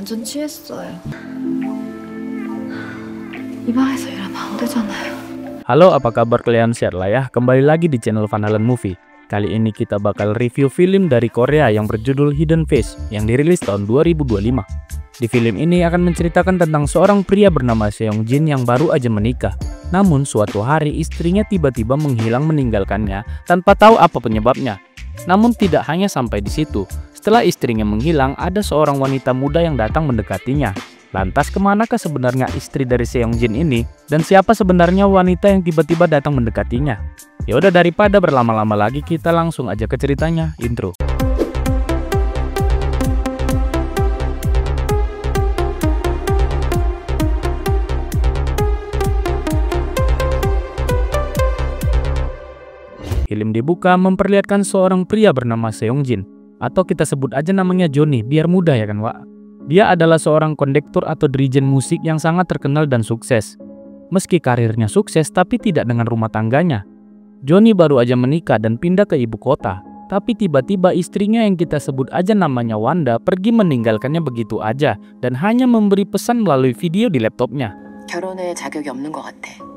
완전 취했어요. 이 방에서 이러면 안 되잖아요. Halo, apa kabar kalian? Sehat lah ya? Kembali lagi di channel Van Halen Movie. Kali ini kita bakal review film dari Korea yang berjudul Hidden Face yang dirilis tahun 2025. Di film ini akan menceritakan tentang seorang pria bernama Seong Jin yang baru aja menikah. Namun suatu hari istrinya tiba-tiba menghilang meninggalkannya tanpa tahu apa penyebabnya. Namun tidak hanya sampai di situ. Setelah istrinya menghilang, ada seorang wanita muda yang datang mendekatinya. Lantas kemanakah sebenarnya istri dari Seong Jin ini? Dan siapa sebenarnya wanita yang tiba-tiba datang mendekatinya? Ya udah, daripada berlama-lama lagi, kita langsung aja ke ceritanya. Intro. Film dibuka memperlihatkan seorang pria bernama Seong Jin, atau kita sebut aja namanya Johnny biar mudah ya kan, Wak. Dia adalah seorang kondektur atau dirijen musik yang sangat terkenal dan sukses. Meski karirnya sukses tapi tidak dengan rumah tangganya. Johnny baru aja menikah dan pindah ke ibu kota. Tapi tiba-tiba istrinya yang kita sebut aja namanya Wanda pergi meninggalkannya begitu aja dan hanya memberi pesan melalui video di laptopnya. 결혼에 자격이 없는 것 같아.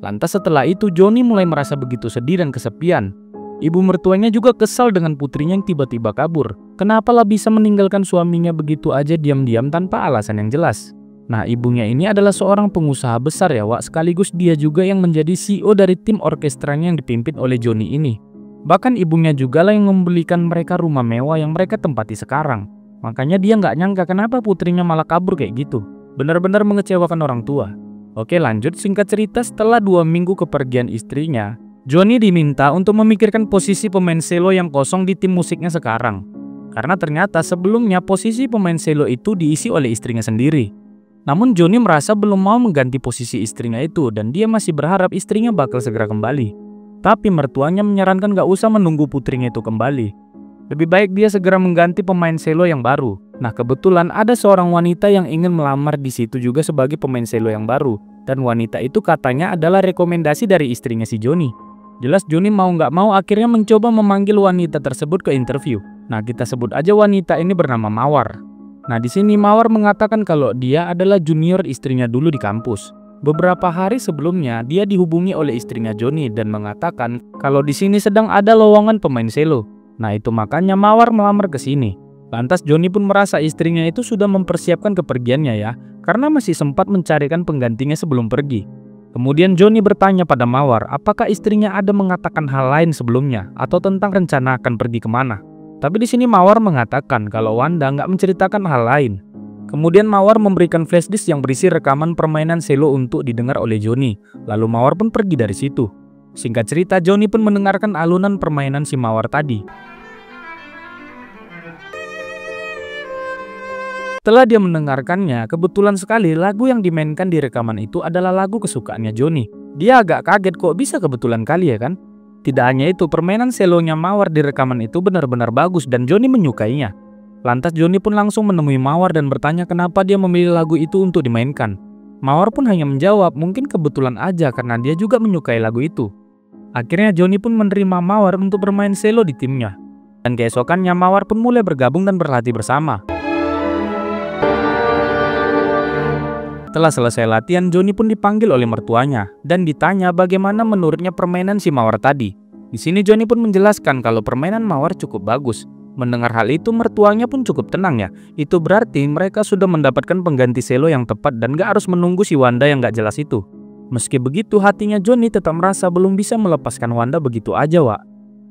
Lantas setelah itu Johnny mulai merasa begitu sedih dan kesepian. Ibu mertuanya juga kesal dengan putrinya yang tiba-tiba kabur. Kenapalah bisa meninggalkan suaminya begitu aja diam-diam tanpa alasan yang jelas. Nah, ibunya ini adalah seorang pengusaha besar ya, Wak. Sekaligus dia juga yang menjadi CEO dari tim orkestranya yang dipimpin oleh Johnny ini. Bahkan ibunya juga lah yang membelikan mereka rumah mewah yang mereka tempati sekarang. Makanya dia nggak nyangka kenapa putrinya malah kabur kayak gitu. Benar-benar mengecewakan orang tua. Oke, lanjut. Singkat cerita, setelah 2 minggu kepergian istrinya, Johnny diminta untuk memikirkan posisi pemain selo yang kosong di tim musiknya sekarang. Karena ternyata sebelumnya posisi pemain selo itu diisi oleh istrinya sendiri. Namun Johnny merasa belum mau mengganti posisi istrinya itu dan dia masih berharap istrinya bakal segera kembali. Tapi mertuanya menyarankan gak usah menunggu putrinya itu kembali. Lebih baik dia segera mengganti pemain selo yang baru. Nah, kebetulan ada seorang wanita yang ingin melamar di situ juga sebagai pemain selo yang baru. Dan wanita itu katanya adalah rekomendasi dari istrinya si Johnny. Jelas Johnny mau nggak mau akhirnya mencoba memanggil wanita tersebut ke interview. Nah, kita sebut aja wanita ini bernama Mawar. Nah, di sini Mawar mengatakan kalau dia adalah junior istrinya dulu di kampus. Beberapa hari sebelumnya dia dihubungi oleh istrinya Johnny dan mengatakan kalau di sini sedang ada lowongan pemain selo. Nah, itu makanya Mawar melamar ke sini. Lantas Johnny pun merasa istrinya itu sudah mempersiapkan kepergiannya ya, karena masih sempat mencarikan penggantinya sebelum pergi. Kemudian Johnny bertanya pada Mawar apakah istrinya ada mengatakan hal lain sebelumnya atau tentang rencana akan pergi kemana. Tapi di sini Mawar mengatakan kalau Wanda nggak menceritakan hal lain. Kemudian Mawar memberikan flash disk yang berisi rekaman permainan selo untuk didengar oleh Johnny. Lalu Mawar pun pergi dari situ. Singkat cerita, Johnny pun mendengarkan alunan permainan si Mawar tadi. Setelah dia mendengarkannya, kebetulan sekali lagu yang dimainkan di rekaman itu adalah lagu kesukaannya Johnny. Dia agak kaget kok bisa kebetulan kali ya kan? Tidak hanya itu, permainan selonya Mawar di rekaman itu benar-benar bagus dan Johnny menyukainya. Lantas Johnny pun langsung menemui Mawar dan bertanya kenapa dia memilih lagu itu untuk dimainkan. Mawar pun hanya menjawab mungkin kebetulan aja karena dia juga menyukai lagu itu. Akhirnya Johnny pun menerima Mawar untuk bermain selo di timnya. Dan keesokannya Mawar pun mulai bergabung dan berlatih bersama. Setelah selesai latihan, Johnny pun dipanggil oleh mertuanya dan ditanya bagaimana menurutnya permainan si Mawar tadi. Di sini Johnny pun menjelaskan kalau permainan Mawar cukup bagus. Mendengar hal itu, mertuanya pun cukup tenang ya. Itu berarti mereka sudah mendapatkan pengganti selo yang tepat dan gak harus menunggu si Wanda yang gak jelas itu. Meski begitu, hatinya Johnny tetap merasa belum bisa melepaskan Wanda begitu aja, Wak.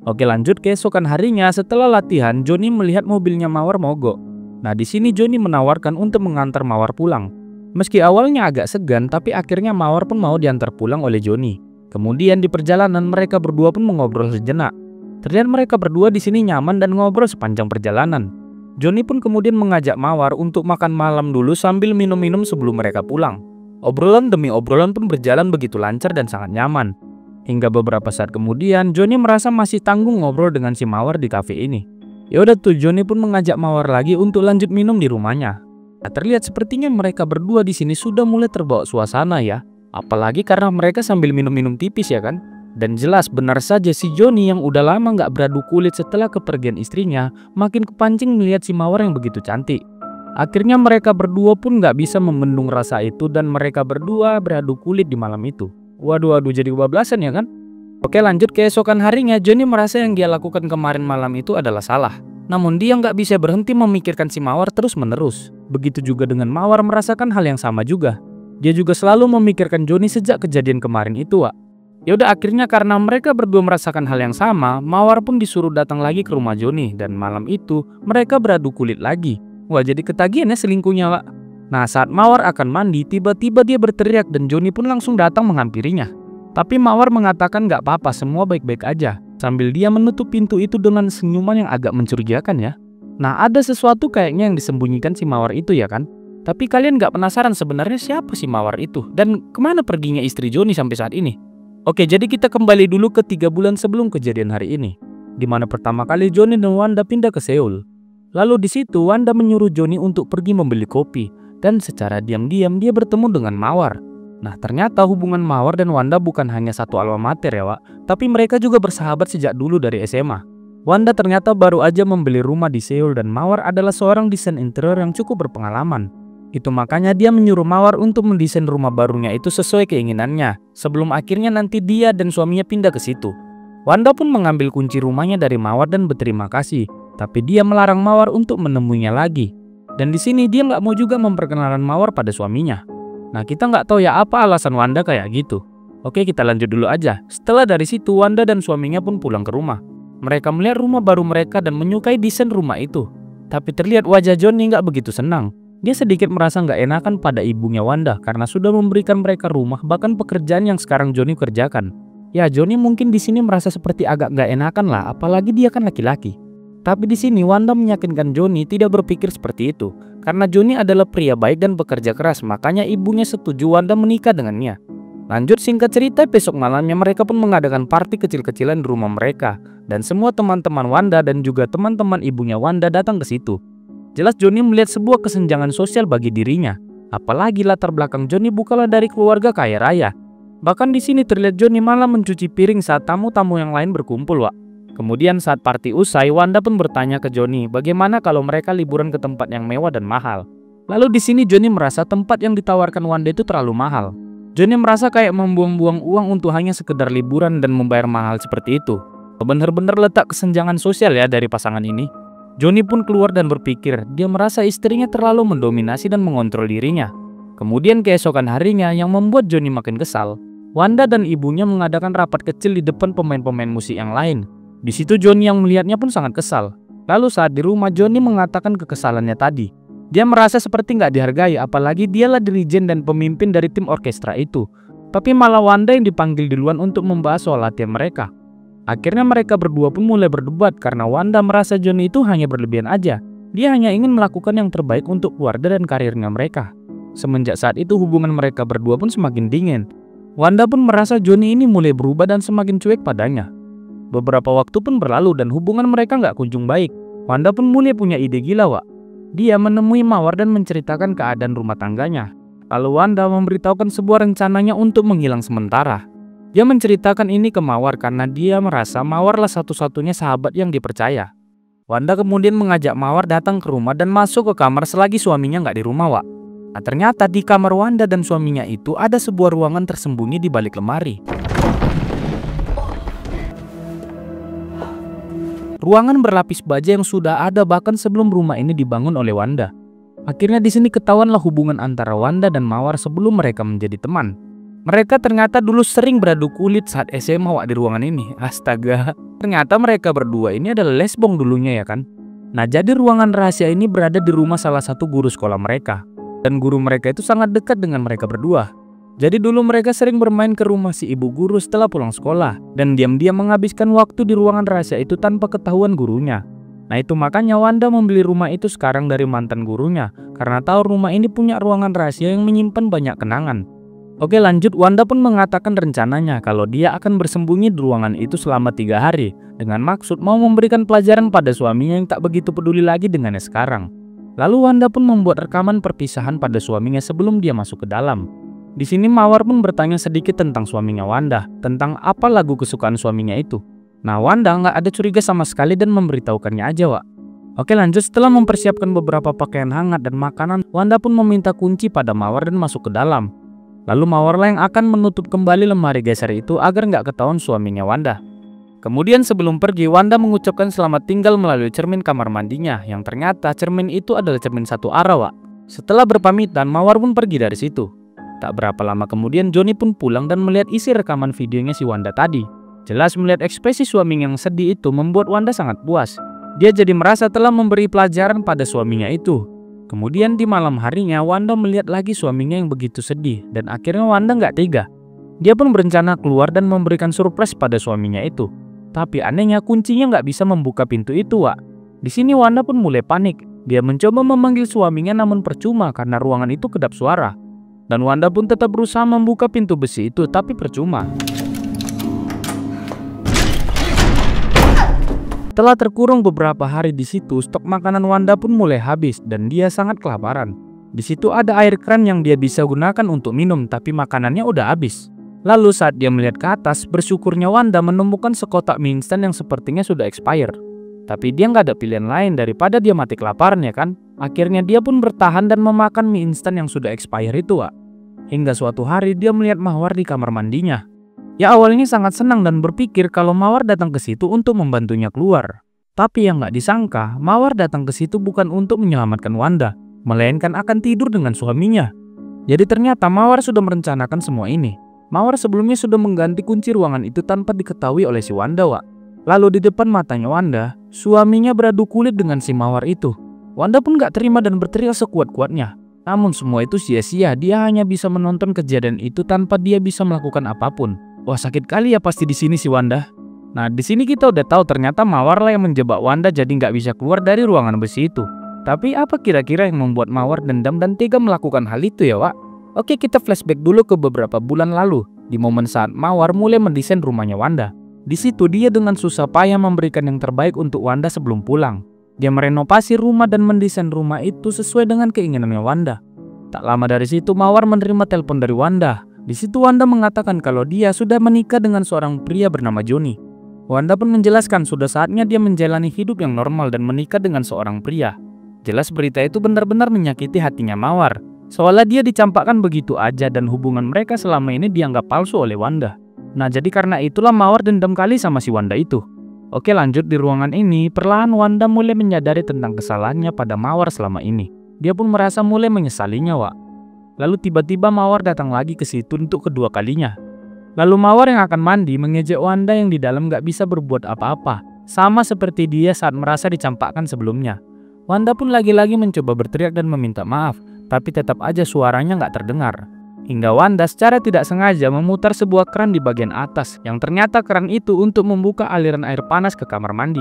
Oke, lanjut. Keesokan harinya setelah latihan, Johnny melihat mobilnya Mawar mogok. Nah, di sini Johnny menawarkan untuk mengantar Mawar pulang. Meski awalnya agak segan, tapi akhirnya Mawar pun mau diantar pulang oleh Johnny. Kemudian di perjalanan mereka berdua pun mengobrol sejenak. Terlihat mereka berdua di sini nyaman dan ngobrol sepanjang perjalanan. Johnny pun kemudian mengajak Mawar untuk makan malam dulu sambil minum-minum sebelum mereka pulang. Obrolan demi obrolan pun berjalan begitu lancar dan sangat nyaman. Hingga beberapa saat kemudian Johnny merasa masih tanggung ngobrol dengan si Mawar di kafe ini. Ya udah tuh, Johnny pun mengajak Mawar lagi untuk lanjut minum di rumahnya. Nah, terlihat sepertinya mereka berdua di sini sudah mulai terbawa suasana ya. Apalagi karena mereka sambil minum-minum tipis ya kan. Dan jelas benar saja si Joni yang udah lama gak beradu kulit setelah kepergian istrinya makin kepancing melihat si Mawar yang begitu cantik. Akhirnya mereka berdua pun gak bisa membendung rasa itu dan mereka berdua beradu kulit di malam itu. Waduh jadi kebablasan ya kan? Oke, lanjut keesokan harinya, Joni merasa yang dia lakukan kemarin malam itu adalah salah. Namun dia nggak bisa berhenti memikirkan si Mawar terus menerus. Begitu juga dengan Mawar merasakan hal yang sama juga. Dia juga selalu memikirkan Joni sejak kejadian kemarin itu, Wak. Yaudah, akhirnya karena mereka berdua merasakan hal yang sama, Mawar pun disuruh datang lagi ke rumah Joni. Dan malam itu mereka beradu kulit lagi. Wah, jadi ketagihan ya selingkuhnya, Wak. Nah, saat Mawar akan mandi, tiba-tiba dia berteriak dan Joni pun langsung datang menghampirinya. Tapi Mawar mengatakan gak apa-apa, semua baik-baik aja. Sambil dia menutup pintu itu dengan senyuman yang agak mencurigakan ya. Nah, ada sesuatu kayaknya yang disembunyikan si Mawar itu ya kan. Tapi kalian gak penasaran sebenarnya siapa si Mawar itu? Dan kemana perginya istri Joni sampai saat ini? Oke, jadi kita kembali dulu ke 3 bulan sebelum kejadian hari ini, dimana pertama kali Joni dan Wanda pindah ke Seoul. Lalu di situ Wanda menyuruh Joni untuk pergi membeli kopi. Dan secara diam-diam dia bertemu dengan Mawar. Nah, ternyata hubungan Mawar dan Wanda bukan hanya satu alma mater ya, Wak. Tapi mereka juga bersahabat sejak dulu dari SMA. Wanda ternyata baru aja membeli rumah di Seoul dan Mawar adalah seorang desain interior yang cukup berpengalaman. Itu makanya dia menyuruh Mawar untuk mendesain rumah barunya itu sesuai keinginannya, sebelum akhirnya nanti dia dan suaminya pindah ke situ. Wanda pun mengambil kunci rumahnya dari Mawar dan berterima kasih, tapi dia melarang Mawar untuk menemuinya lagi. Dan di sini dia nggak mau juga memperkenalkan Mawar pada suaminya. Nah, kita nggak tahu ya apa alasan Wanda kayak gitu. Oke, kita lanjut dulu aja. Setelah dari situ, Wanda dan suaminya pun pulang ke rumah. Mereka melihat rumah baru mereka dan menyukai desain rumah itu. Tapi terlihat wajah Joni nggak begitu senang. Dia sedikit merasa nggak enakan pada ibunya Wanda karena sudah memberikan mereka rumah, bahkan pekerjaan yang sekarang Joni kerjakan. Ya, Joni mungkin di sini merasa seperti agak nggak enakan lah, apalagi dia kan laki-laki. Tapi di sini Wanda meyakinkan Joni tidak berpikir seperti itu, karena Joni adalah pria baik dan bekerja keras, makanya ibunya setuju Wanda menikah dengannya. Lanjut, singkat cerita, besok malamnya mereka pun mengadakan party kecil-kecilan di rumah mereka, dan semua teman-teman Wanda dan juga teman-teman ibunya Wanda datang ke situ. Jelas Joni melihat sebuah kesenjangan sosial bagi dirinya. Apalagi latar belakang Joni bukanlah dari keluarga kaya raya. Bahkan di sini terlihat Joni malah mencuci piring saat tamu-tamu yang lain berkumpul, Wak. Kemudian saat party usai, Wanda pun bertanya ke Joni bagaimana kalau mereka liburan ke tempat yang mewah dan mahal. Lalu di sini Joni merasa tempat yang ditawarkan Wanda itu terlalu mahal. Joni merasa kayak membuang-buang uang untuk hanya sekedar liburan dan membayar mahal seperti itu. Benar-benar letak kesenjangan sosial ya dari pasangan ini. Joni pun keluar dan berpikir, dia merasa istrinya terlalu mendominasi dan mengontrol dirinya. Kemudian keesokan harinya yang membuat Joni makin kesal, Wanda dan ibunya mengadakan rapat kecil di depan pemain-pemain musik yang lain. Di situ Joni yang melihatnya pun sangat kesal. Lalu saat di rumah Joni mengatakan kekesalannya tadi. Dia merasa seperti nggak dihargai, apalagi dialah dirijen dan pemimpin dari tim orkestra itu. Tapi malah Wanda yang dipanggil duluan untuk membahas soal latihan mereka. Akhirnya mereka berdua pun mulai berdebat karena Wanda merasa Joni itu hanya berlebihan aja. Dia hanya ingin melakukan yang terbaik untuk keluarga dan karirnya mereka. Semenjak saat itu hubungan mereka berdua pun semakin dingin. Wanda pun merasa Joni ini mulai berubah dan semakin cuek padanya. Beberapa waktu pun berlalu dan hubungan mereka nggak kunjung baik. Wanda pun mulai punya ide gila, Wak. Dia menemui Mawar dan menceritakan keadaan rumah tangganya. Lalu Wanda memberitahukan sebuah rencananya untuk menghilang sementara. Dia menceritakan ini ke Mawar karena dia merasa Mawarlah satu-satunya sahabat yang dipercaya. Wanda kemudian mengajak Mawar datang ke rumah dan masuk ke kamar selagi suaminya nggak di rumah, Wak. Nah, ternyata di kamar Wanda dan suaminya itu ada sebuah ruangan tersembunyi di balik lemari. Ruangan berlapis baja yang sudah ada bahkan sebelum rumah ini dibangun oleh Wanda. Akhirnya di sini ketahuanlah hubungan antara Wanda dan Mawar sebelum mereka menjadi teman. Mereka ternyata dulu sering beradu kulit saat SMA, Wak, di ruangan ini. Astaga, ternyata mereka berdua ini adalah lesbong dulunya ya kan. Nah, jadi ruangan rahasia ini berada di rumah salah satu guru sekolah mereka. Dan guru mereka itu sangat dekat dengan mereka berdua. Jadi dulu mereka sering bermain ke rumah si ibu guru setelah pulang sekolah. Dan diam-diam menghabiskan waktu di ruangan rahasia itu tanpa ketahuan gurunya. Nah, itu makanya Wanda membeli rumah itu sekarang dari mantan gurunya. Karena tahu rumah ini punya ruangan rahasia yang menyimpan banyak kenangan. Oke, lanjut, Wanda pun mengatakan rencananya kalau dia akan bersembunyi di ruangan itu selama 3 hari. Dengan maksud mau memberikan pelajaran pada suaminya yang tak begitu peduli lagi dengannya sekarang. Lalu Wanda pun membuat rekaman perpisahan pada suaminya sebelum dia masuk ke dalam. Di sini Mawar pun bertanya sedikit tentang suaminya Wanda, tentang apa lagu kesukaan suaminya itu. Nah, Wanda nggak ada curiga sama sekali dan memberitahukannya aja, Wak. Oke, lanjut. Setelah mempersiapkan beberapa pakaian hangat dan makanan, Wanda pun meminta kunci pada Mawar dan masuk ke dalam. Lalu Mawarlah yang akan menutup kembali lemari geser itu agar nggak ketahuan suaminya Wanda. Kemudian sebelum pergi, Wanda mengucapkan selamat tinggal melalui cermin kamar mandinya, yang ternyata cermin itu adalah cermin satu arah, Wak. Setelah berpamitan, Mawar pun pergi dari situ. Tak berapa lama kemudian, Johnny pun pulang dan melihat isi rekaman videonya si Wanda tadi. Jelas melihat ekspresi suaminya yang sedih itu membuat Wanda sangat puas. Dia jadi merasa telah memberi pelajaran pada suaminya itu. Kemudian di malam harinya, Wanda melihat lagi suaminya yang begitu sedih, dan akhirnya Wanda nggak tega. Dia pun berencana keluar dan memberikan surprise pada suaminya itu. Tapi anehnya kuncinya nggak bisa membuka pintu itu, Wak. Di sini Wanda pun mulai panik. Dia mencoba memanggil suaminya namun percuma karena ruangan itu kedap suara. Dan Wanda pun tetap berusaha membuka pintu besi itu, tapi percuma. Setelah terkurung beberapa hari di situ, stok makanan Wanda pun mulai habis dan dia sangat kelaparan. Di situ ada air keran yang dia bisa gunakan untuk minum, tapi makanannya udah habis. Lalu saat dia melihat ke atas, bersyukurnya Wanda menemukan sekotak mie instan yang sepertinya sudah expired. Tapi dia nggak ada pilihan lain daripada dia mati kelaparan, ya kan? Akhirnya dia pun bertahan dan memakan mie instan yang sudah expired itu, Wak. Hingga suatu hari dia melihat Mawar di kamar mandinya. Ya, awalnya sangat senang dan berpikir kalau Mawar datang ke situ untuk membantunya keluar. Tapi yang nggak disangka, Mawar datang ke situ bukan untuk menyelamatkan Wanda, melainkan akan tidur dengan suaminya. Jadi ternyata Mawar sudah merencanakan semua ini. Mawar sebelumnya sudah mengganti kunci ruangan itu tanpa diketahui oleh si Wanda, Wak. Lalu di depan matanya Wanda, suaminya beradu kulit dengan si Mawar itu. Wanda pun nggak terima dan berteriak sekuat-kuatnya. Namun semua itu sia-sia, dia hanya bisa menonton kejadian itu tanpa dia bisa melakukan apapun. Wah, sakit kali ya pasti di sini si Wanda. Nah, di sini kita udah tahu ternyata Mawar lah yang menjebak Wanda jadi nggak bisa keluar dari ruangan besi itu. Tapi apa kira-kira yang membuat Mawar dendam dan tega melakukan hal itu ya, Wak? Oke, kita flashback dulu ke beberapa bulan lalu, di momen saat Mawar mulai mendesain rumahnya Wanda. Di situ dia dengan susah payah memberikan yang terbaik untuk Wanda sebelum pulang. Dia merenovasi rumah dan mendesain rumah itu sesuai dengan keinginannya Wanda. Tak lama dari situ Mawar menerima telepon dari Wanda. Di situ Wanda mengatakan kalau dia sudah menikah dengan seorang pria bernama Johnny. Wanda pun menjelaskan sudah saatnya dia menjalani hidup yang normal dan menikah dengan seorang pria. Jelas berita itu benar-benar menyakiti hatinya Mawar. Soalnya dia dicampakkan begitu aja dan hubungan mereka selama ini dianggap palsu oleh Wanda. Nah, jadi karena itulah Mawar dendam kali sama si Wanda itu. Oke, lanjut di ruangan ini, perlahan Wanda mulai menyadari tentang kesalahannya pada Mawar selama ini. Dia pun merasa mulai menyesalinya, Wak. Lalu tiba-tiba Mawar datang lagi ke situ untuk kedua kalinya. Lalu Mawar yang akan mandi mengejek Wanda yang di dalam gak bisa berbuat apa-apa. Sama seperti dia saat merasa dicampakkan sebelumnya. Wanda pun lagi-lagi mencoba berteriak dan meminta maaf. Tapi tetap aja suaranya gak terdengar. Hingga Wanda secara tidak sengaja memutar sebuah keran di bagian atas. Yang ternyata keran itu untuk membuka aliran air panas ke kamar mandi.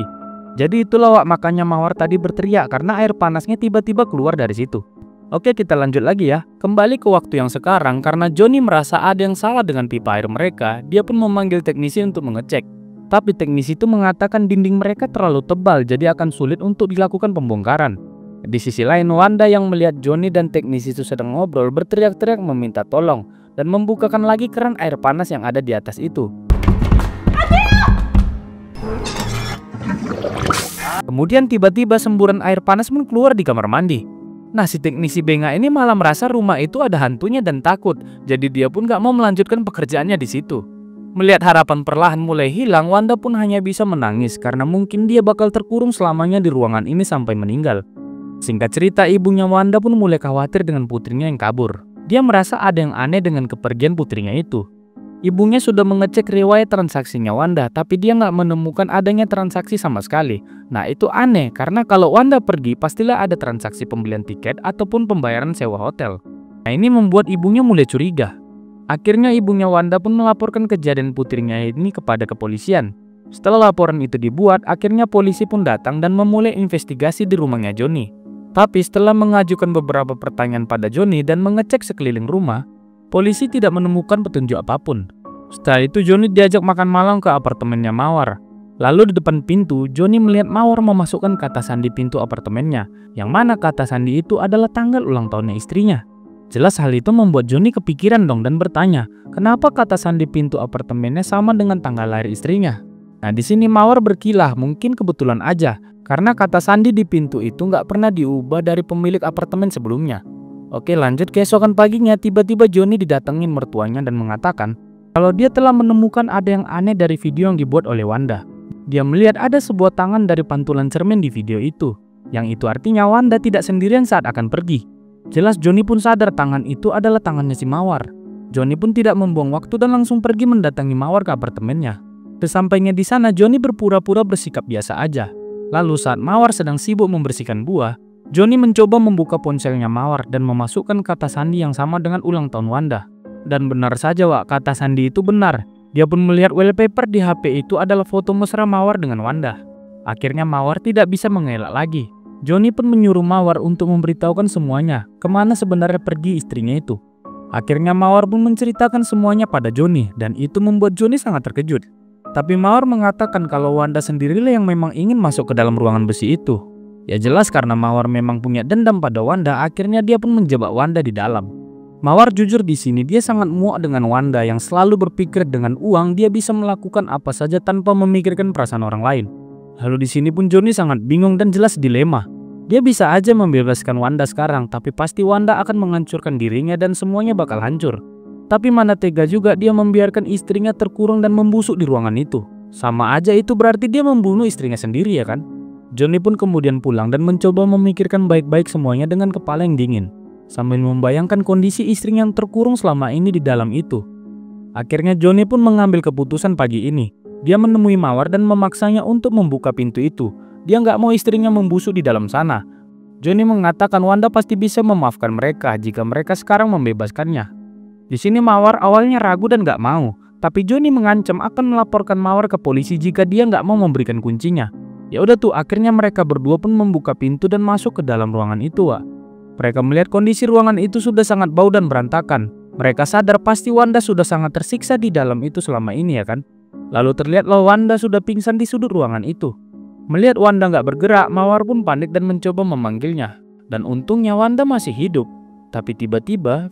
Jadi itulah, Wak, makanya Mawar tadi berteriak karena air panasnya tiba-tiba keluar dari situ. Oke, kita lanjut lagi ya. Kembali ke waktu yang sekarang, karena Johnny merasa ada yang salah dengan pipa air mereka, dia pun memanggil teknisi untuk mengecek. Tapi teknisi itu mengatakan dinding mereka terlalu tebal, jadi akan sulit untuk dilakukan pembongkaran. Di sisi lain, Wanda yang melihat Johnny dan teknisi itu sedang ngobrol berteriak-teriak meminta tolong dan membukakan lagi keran air panas yang ada di atas itu. Kemudian tiba-tiba semburan air panas pun keluar di kamar mandi. Nah, si teknisi benga ini malah merasa rumah itu ada hantunya dan takut. Jadi dia pun gak mau melanjutkan pekerjaannya di situ. Melihat harapan perlahan mulai hilang, Wanda pun hanya bisa menangis karena mungkin dia bakal terkurung selamanya di ruangan ini sampai meninggal. Singkat cerita, ibunya Wanda pun mulai khawatir dengan putrinya yang kabur. Dia merasa ada yang aneh dengan kepergian putrinya itu. Ibunya sudah mengecek riwayat transaksinya Wanda, tapi dia nggak menemukan adanya transaksi sama sekali. Nah, itu aneh karena kalau Wanda pergi pastilah ada transaksi pembelian tiket ataupun pembayaran sewa hotel. Nah, ini membuat ibunya mulai curiga. Akhirnya ibunya Wanda pun melaporkan kejadian putrinya ini kepada kepolisian. Setelah laporan itu dibuat, akhirnya polisi pun datang dan memulai investigasi di rumahnya Johnny. Tapi setelah mengajukan beberapa pertanyaan pada Johnny dan mengecek sekeliling rumah, polisi tidak menemukan petunjuk apapun. Setelah itu Johnny diajak makan malam ke apartemennya Mawar. Lalu di depan pintu, Johnny melihat Mawar memasukkan kata sandi pintu apartemennya, yang mana kata sandi itu adalah tanggal ulang tahunnya istrinya. Jelas hal itu membuat Joni kepikiran dong dan bertanya, kenapa kata sandi pintu apartemennya sama dengan tanggal lahir istrinya? Nah di sini Mawar berkilah, mungkin kebetulan aja, karena kata sandi di pintu itu nggak pernah diubah dari pemilik apartemen sebelumnya. Oke lanjut, keesokan paginya tiba-tiba Joni didatengin mertuanya dan mengatakan kalau dia telah menemukan ada yang aneh dari video yang dibuat oleh Wanda. Dia melihat ada sebuah tangan dari pantulan cermin di video itu, yang itu artinya Wanda tidak sendirian saat akan pergi. Jelas Joni pun sadar tangan itu adalah tangannya si Mawar. Joni pun tidak membuang waktu dan langsung pergi mendatangi Mawar ke apartemennya. Sesampainya di sana, Joni berpura-pura bersikap biasa aja. Lalu saat Mawar sedang sibuk membersihkan buah, Joni mencoba membuka ponselnya Mawar dan memasukkan kata sandi yang sama dengan ulang tahun Wanda. Dan benar saja Wak, kata sandi itu benar. Dia pun melihat wallpaper di HP itu adalah foto mesra Mawar dengan Wanda. Akhirnya Mawar tidak bisa mengelak lagi. Joni pun menyuruh Mawar untuk memberitahukan semuanya kemana sebenarnya pergi istrinya itu. Akhirnya Mawar pun menceritakan semuanya pada Joni dan itu membuat Joni sangat terkejut. Tapi Mawar mengatakan kalau Wanda sendirilah yang memang ingin masuk ke dalam ruangan besi itu. Ya jelas karena Mawar memang punya dendam pada Wanda, akhirnya dia pun menjebak Wanda di dalam. Mawar jujur di sini dia sangat muak dengan Wanda yang selalu berpikir dengan uang dia bisa melakukan apa saja tanpa memikirkan perasaan orang lain. Lalu di sini pun Joni sangat bingung dan jelas dilema. Dia bisa aja membebaskan Wanda sekarang, tapi pasti Wanda akan menghancurkan dirinya dan semuanya bakal hancur. Tapi mana tega juga dia membiarkan istrinya terkurung dan membusuk di ruangan itu. Sama aja itu berarti dia membunuh istrinya sendiri ya kan? Joni pun kemudian pulang dan mencoba memikirkan baik-baik semuanya dengan kepala yang dingin, sambil membayangkan kondisi istrinya yang terkurung selama ini di dalam itu. Akhirnya Joni pun mengambil keputusan pagi ini. Dia menemui Mawar dan memaksanya untuk membuka pintu itu. Dia nggak mau istrinya membusuk di dalam sana. Joni mengatakan Wanda pasti bisa memaafkan mereka jika mereka sekarang membebaskannya. Di sini Mawar awalnya ragu dan nggak mau, tapi Joni mengancam akan melaporkan Mawar ke polisi jika dia nggak mau memberikan kuncinya. Ya udah tuh, akhirnya mereka berdua pun membuka pintu dan masuk ke dalam ruangan itu. Wak. Mereka melihat kondisi ruangan itu sudah sangat bau dan berantakan. Mereka sadar pasti Wanda sudah sangat tersiksa di dalam itu selama ini ya kan. Lalu terlihatlah Wanda sudah pingsan di sudut ruangan itu. Melihat Wanda nggak bergerak, Mawar pun panik dan mencoba memanggilnya. Dan untungnya Wanda masih hidup. Tapi tiba-tiba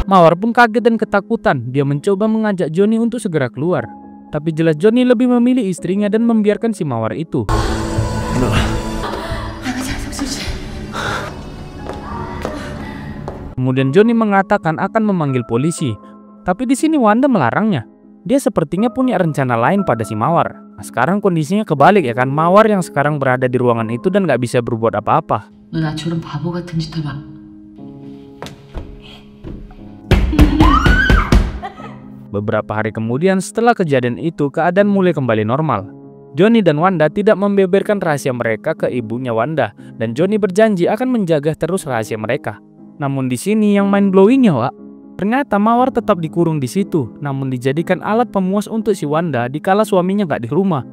Mawar pun kaget dan ketakutan. Dia mencoba mengajak Joni untuk segera keluar. Tapi jelas Joni lebih memilih istrinya dan membiarkan si Mawar itu. Kemudian Joni mengatakan akan memanggil polisi. Tapi di sini Wanda melarangnya. Dia sepertinya punya rencana lain pada si Mawar. Nah, sekarang kondisinya kebalik ya kan. Mawar yang sekarang berada di ruangan itu dan nggak bisa berbuat apa-apa. 너 나처럼 바보 같은 짓 해봐. Beberapa hari kemudian setelah kejadian itu, keadaan mulai kembali normal. Joni dan Wanda tidak membeberkan rahasia mereka ke ibunya Wanda, dan Joni berjanji akan menjaga terus rahasia mereka. Namun di sini yang mind blowingnya, Wak, ternyata Mawar tetap dikurung di situ, namun dijadikan alat pemuas untuk si Wanda dikala suaminya nggak di rumah.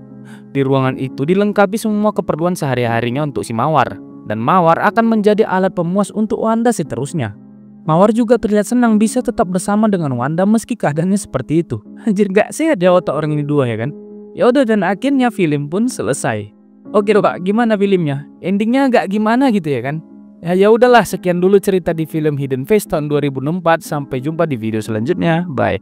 Di ruangan itu dilengkapi semua keperluan sehari-harinya untuk si Mawar, dan Mawar akan menjadi alat pemuas untuk Wanda seterusnya. Mawar juga terlihat senang bisa tetap bersama dengan Wanda meski keadaannya seperti itu. Anjir, gak sehat ya otak orang ini dua ya kan? Ya udah, dan akhirnya film pun selesai. Oke dong Kak, gimana filmnya? Endingnya agak gimana gitu ya kan? Ya udahlah, sekian dulu cerita di film Hidden Face tahun 2004. Sampai jumpa di video selanjutnya. Bye.